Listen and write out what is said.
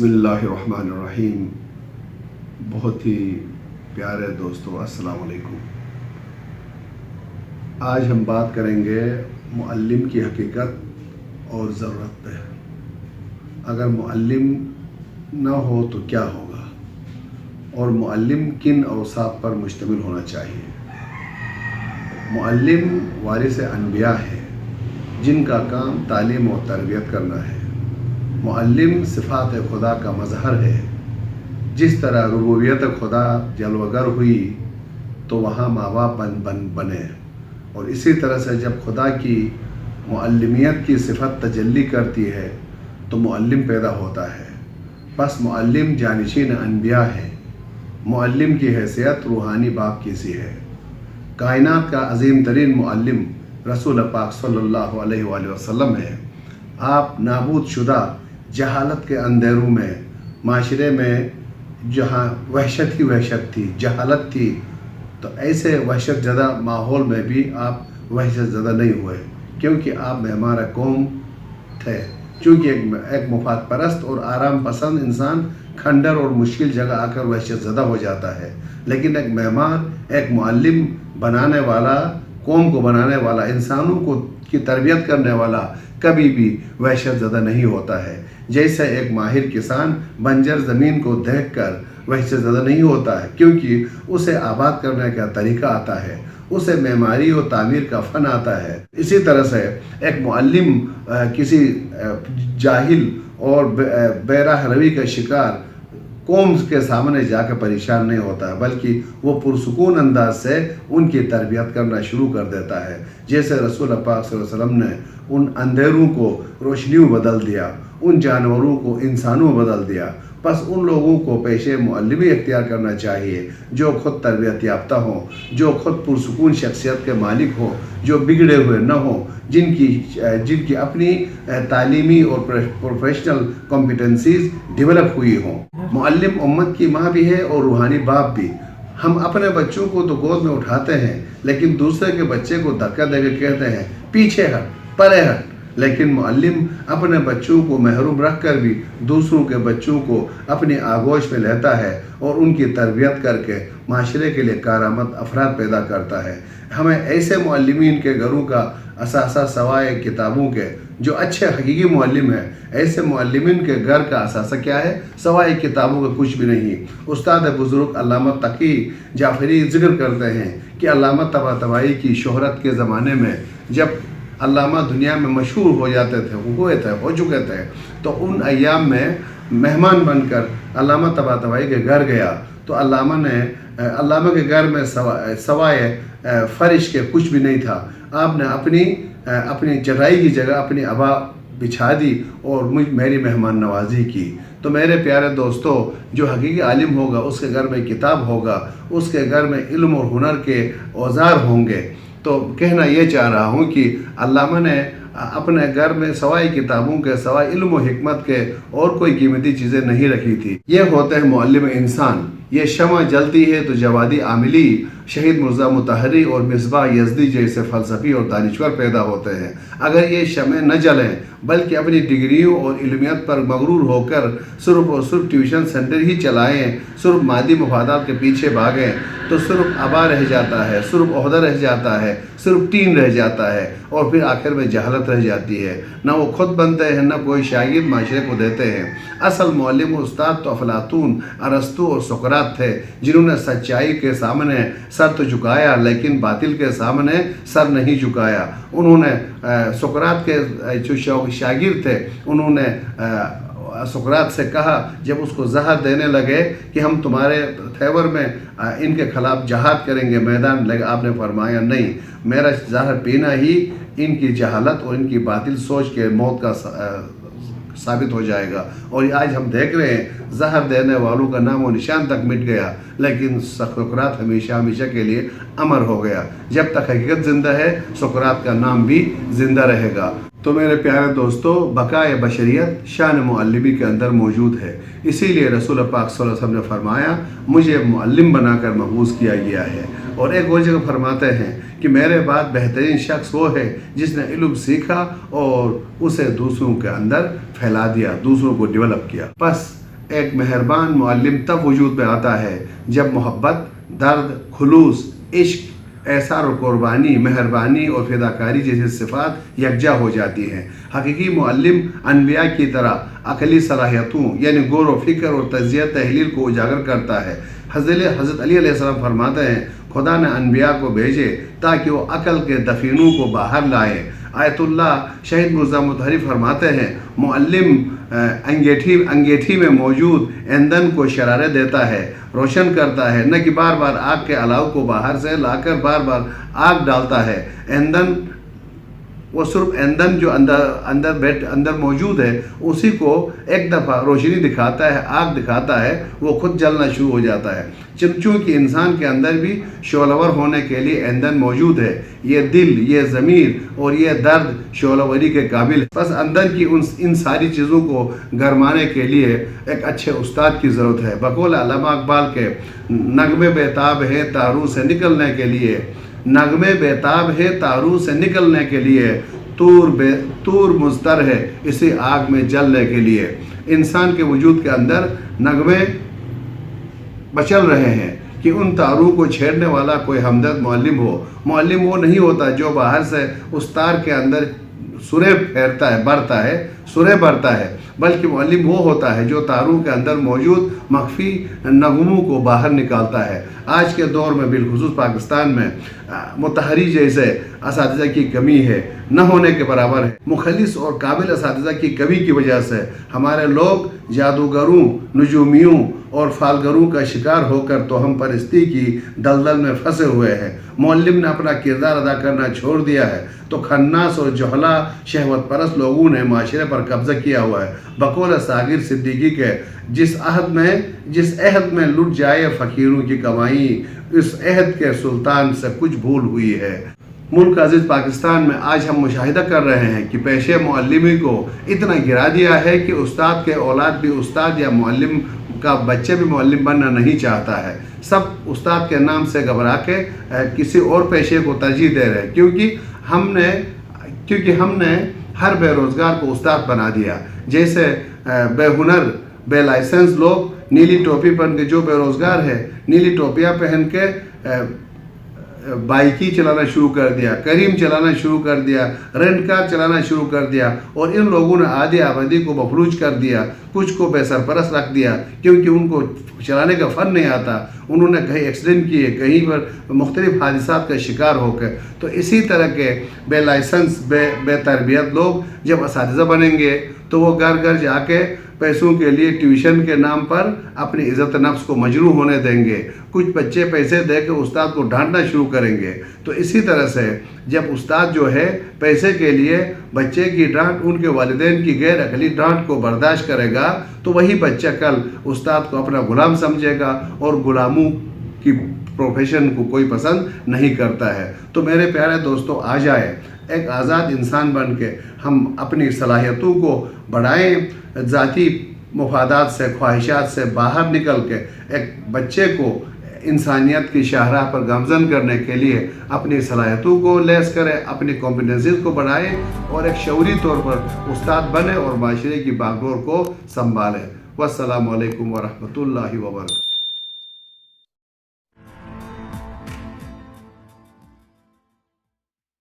बिस्मिल्लाहिर्रहमानिर्रहीम। बहुत ही प्यारे दोस्तों, अस्सलाम वालेकुम। आज हम बात करेंगे मुअल्लिम की हकीकत और ज़रूरत पे। अगर मुअल्लिम ना हो तो क्या होगा और मुअल्लिम किन औसाफ पर मुश्तमिल होना चाहिए। मुअल्लिम वारिस अनबिया है जिनका काम तालीम और तरबियत करना है। मुअल्लिम सिफ़ात खुदा का मज़हर है। जिस तरह रुबूबियत खुदा जलवगर हुई तो वहाँ माँ बाप बने, और इसी तरह से जब खुदा की मुअल्लिमियत की सिफ़त तजल्ली करती है तो मुअल्लिम पैदा होता है। बस मुअल्लिम जानिशीन अनबिया है। मुअल्लिम की हैसियत रूहानी बाप की सी है। कायनात का अज़ीम तरीन मुअल्लिम रसूल पाक सल्लल्लाहु अलैहि वसल्लम है। आप नाबूद शुदा जहालत के अंधेरों में, माशरे में जहाँ वहशत ही वहशत थी, जहालत थी, तो ऐसे वहशत ज़दा माहौल में भी आप वहशत ज़दा नहीं हुए, क्योंकि आप मेहमान कौम थे। चूँकि एक मुफाद परस्त और आराम पसंद इंसान खंडर और मुश्किल जगह आकर वहशत ज़दा हो जाता है, लेकिन एक मेहमान, एक मुअल्लिम बनाने वाला, कौम को बनाने वाला, इंसानों को की तरबियत करने वाला कभी भी वहशत ज़दा नहीं होता है। जैसे एक माहिर किसान बंजर ज़मीन को देखकर वहशत ज़दा नहीं होता है, क्योंकि उसे आबाद करने का तरीका आता है, उसे मेमारी और तामीर का फ़न आता है। इसी तरह से एक मुअल्लिम किसी जाहिल और बेराह रवी का शिकार कौम के सामने जाकर परेशान नहीं होता है, बल्कि वो पुरसुकून अंदाज से उनकी तरबियत करना शुरू कर देता है। जैसे रसूल पाक सल्लल्लाहु अलैहि वसल्लम ने उन अंधेरों को रोशनियों बदल दिया, उन जानवरों को इंसानों बदल दिया। बस उन लोगों को पेशे मुअल्लिमी इख्तियार करना चाहिए जो ख़ुद तरबियत याफ्ता हों, जो ख़ुद पुरसुकून शख्सियत के मालिक हों, जो बिगड़े हुए न हों, जिनकी अपनी तालीमी और प्रोफेशनल कॉम्पिटेंसीज़ डेवलप हुई हों। मुअल्लिम उम्मत की माँ भी है और रूहानी बाप भी। हम अपने बच्चों को तो गोद में उठाते हैं, लेकिन दूसरे के बच्चे को धक्का देकर कहते हैं पीछे हट, परे हट। लेकिन मुअल्लिम अपने बच्चों को महरूम रख कर भी दूसरों के बच्चों को अपनी आगोश में लेता है और उनकी तरबियत करके माशरे के लिए कारामद अफराद पैदा करता है। हमें ऐसे मुअल्लिमीन के घरों का असासा सवाए किताबों के, जो अच्छे हकीकी मुअल्लिम हैं, ऐसे मुअल्लिमीन के घर का असासा क्या है? सवाए किताबों का कुछ भी नहीं। उस्ताद बुजुर्ग अल्लामा तकी जाफरी जिक्र करते हैं कि अल्लामा तबातबाई की शोहरत के ज़माने में जब अल्लामा दुनिया में मशहूर हो जाते थे, हो चुके थे, तो उन अय्याम में मेहमान बनकर अल्लामा तबातबाई के घर गया तो अल्लामा के घर में सवाए फरिश के कुछ भी नहीं था। आपने अपनी चटाई की जगह अपनी अबा बिछा दी और मेरी मेहमान नवाजी की। तो मेरे प्यारे दोस्तों, जो हकीकी आलिम होगा उसके घर में किताब होगा, उसके घर में इल्म और हुनर के औजार होंगे। तो कहना ये चाह रहा हूँ कि अल्लामा ने अपने घर में सवाई किताबों के, सवाई इल्म और हिकमत के और कोई कीमती चीज़ें नहीं रखी थी। ये होते हैं मुअल्लिम इंसान। ये शमा जलती है तो जवादी आमिली, शहीद मिर्ज़ा मुतहरी और मिसबाह यज़दी जैसे फ़लसफ़ी और दानिश्वर पैदा होते हैं। अगर ये शमें न जलें बल्कि अपनी डिग्रियों और इल्मियत पर मगरूर होकर सिर्फ़ और सिर्फ ट्यूशन सेंटर ही चलाएँ, सिर्फ मादी मफादात के पीछे भागें, तो सिर्फ अबा रह जाता है, सिर्फ ओहदा रह जाता है, सिर्फ टीन रह जाता है, और फिर आखिर में जहालत रह जाती है। ना वो खुद बनते हैं, ना कोई शागिर्द माशरे को देते हैं। असल मुअल्लिम उस्ताद तो अफलातून, अरस्तू और सुकरात थे, जिन्होंने सच्चाई के सामने सर तो झुकाया लेकिन बातिल के सामने सर नहीं झुकाया। उन्होंने सुकरात के जो शागिर्द थे, उन्होंने सुकरात से कहा, जब उसको जहर देने लगे कि हम तुम्हारे फेवर में इनके खिलाफ जहाद करेंगे, मैदान लगे, आपने फरमाया नहीं, मेरा जहर पीना ही इनकी जहालत और इनकी बातिल सोच के मौत का साबित हो जाएगा। और आज हम देख रहे हैं जहर देने वालों का नाम और निशान तक मिट गया, लेकिन सुकरात हमेशा हमेशा के लिए अमर हो गया। जब तक हकीकत ज़िंदा है, सुकरात का नाम भी ज़िंदा रहेगा। तो मेरे प्यारे दोस्तों, बकाए बशरियत शान मुअल्लिमी के अंदर मौजूद है। इसीलिए रसूल पाक सल्लल्लाहु अलैहि वसल्लम ने फरमाया, मुझे मुअल्लिम बनाकर महबूस किया गया है। और एक और जगह फरमाते हैं कि मेरे बाद बेहतरीन शख्स वो है जिसने इल्म सीखा और उसे दूसरों के अंदर फैला दिया, दूसरों को डेवलप किया। बस ایک مہربان معلم تب وجود میں آتا ہے جب محبت، درد، خلوص، عشق، احسان و قربانی، مہربانی اور فداکاری جیسی صفات یکجا ہو جاتی ہیں۔ حقیقی معلم انبیاء کی طرح عقلی صلاحیتوں یعنی غور و فکر اور تجزیہ تحلیل کو اجاگر کرتا ہے۔ حضرت علی علیہ السلام فرماتے ہیں خدا نے انبیاء کو بھیجے تاکہ وہ عقل کے دفینوں کو باہر لائیں۔ آیت اللہ شہید مرزا مطہری فرماتے ہیں معلم انگیٹھی میں موجود ایندھن کو شرارے دیتا ہے، روشن کرتا ہے، نہ کہ بار بار آگ کے الاؤ کو باہر سے لا کر بار بار آگ ڈالتا ہے۔ ایندھن وہ صرف ایندھن جو اندر موجود ہے اسی کو ایک دفعہ روشنی دکھاتا ہے، آگ دکھاتا ہے، وہ خود جلنا شروع ہو جاتا ہے۔ چونکہ انسان کے اندر بھی شعلہ ور ہونے کے لیے ایندھن موجود ہے، یہ دل، یہ ضمیر اور یہ درد شعلہ وری کے قابل ہے۔ بس اندر کی ان ساری چیزوں کو گرمانے کے لیے ایک اچھے استاد کی ضرورت ہے۔ بقول علامہ اقبال کے نغمے بیتاب ہے تاروں سے نکلنے کے لیے، نغمے بیتاب ہے تاروں سے نکلنے کے لیے، تور مضطر ہے اسی آگ میں جلنے کے لیے۔ انسان کے وجود کے اندر نغمے بچل رہے ہیں کہ ان تاروں کو چھیڑنے والا کوئی ہمدرد معلم ہو۔ معلم وہ نہیں ہوتا جو باہر سے اس تار کے اندر سرے پھیرتا ہے، برتا ہے، بلکہ معلم وہ ہوتا ہے جو تاروں کے اندر موجود مخفی نغموں کو باہر نکالتا ہے۔ آج کے دور میں بالخصوص پاکستان میں متحری جیسے اساتذہ کی کمی ہے، نہ ہونے کے برابر ہے۔ مخلص اور قابل اساتذہ کی کمی کی وجہ سے ہمارے لوگ جادوگروں، نجومیوں اور فالگروں کا شکار ہو کر توہم پرستی کی دلدل میں پھنسے ہوئے ہیں۔ معلم نے اپنا کردار ادا کرنا چھوڑ دیا ہے تو خناس اور جہلا شہوت پرست لوگوں نے معاشرے پر قبضہ کیا ہوا ہے۔ بقول ساغر صدیقی کے جس عہد میں لٹ جائے فقیروں کی کمائی، اس عہد کے سلطان سے کچھ بھول ہوئی ہے۔ ملک عزیز پاکستان میں آج ہم مشاہدہ کر رہے ہیں کہ پیشے معلمی کو اتنا گرا دیا ہے کہ استاد کے اولاد بھی استاد یا معلم کا بچے بھی معلم بننا نہیں چاہتا ہے۔ سب استاد کے نام سے گھبرا کے کسی اور پیشے کو ترجیح دے رہے ہیں، کیونکہ ہم نے ہر بے روزگار کو استاد بنا دیا۔ جیسے بے ہنر، بے لائسنس لوگ نیلی ٹوپی پہن کے جو بے روزگار ہے، نیلی ٹوپیاں پہن کے بائکی چلانا شروع کر دیا، کریم چلانا شروع کر دیا، رینٹ کار چلانا شروع کر دیا، اور ان لوگوں نے آدھی آبادی کو مفلوج کر دیا، کچھ کو بے سرپرست رکھ دیا کیونکہ ان کو چلانے کا فن نہیں آتا۔ انہوں نے کہیں ایکسیڈنٹ کیے، کہیں پر مختلف حادثات کا شکار ہو کے۔ تو اسی طرح کے بے لائسنس، بے تربیت لوگ جب اساتذہ بنیں گے تو وہ گھر گھر جا کے پیسوں کے لیے ٹیوشن کے نام پر اپنی عزت نفس کو مجروح ہونے دیں گے۔ کچھ بچے پیسے دے کے استاد کو ڈانٹنا شروع کریں گے۔ تو اسی طرح سے جب استاد جو ہے پیسے کے لیے بچے کی ڈانٹ، ان کے والدین کی غیر عقلی ڈانٹ کو برداشت کرے گا تو وہی بچہ کل استاد کو اپنا غلام سمجھے گا، اور غلاموں کی پروفیشن کو کوئی پسند نہیں کرتا ہے۔ تو میرے پیارے دوستو، آ جائے ایک آزاد انسان بن کے ہم اپنی صلاحیتوں کو بڑھائیں، ذاتی مفادات سے، خواہشات سے باہر نکل کے ایک بچے کو انسانیت کی شاہراہ پر گامزن کرنے کے لیے اپنی صلاحیتوں کو لیس کریں، اپنی کمپیٹنسیز کو بڑھائیں اور ایک شعوری طور پر استاد بنے اور معاشرے کی باگڈور کو سنبھالیں۔ والسلام علیکم ورحمۃ اللہ وبرکاتہ۔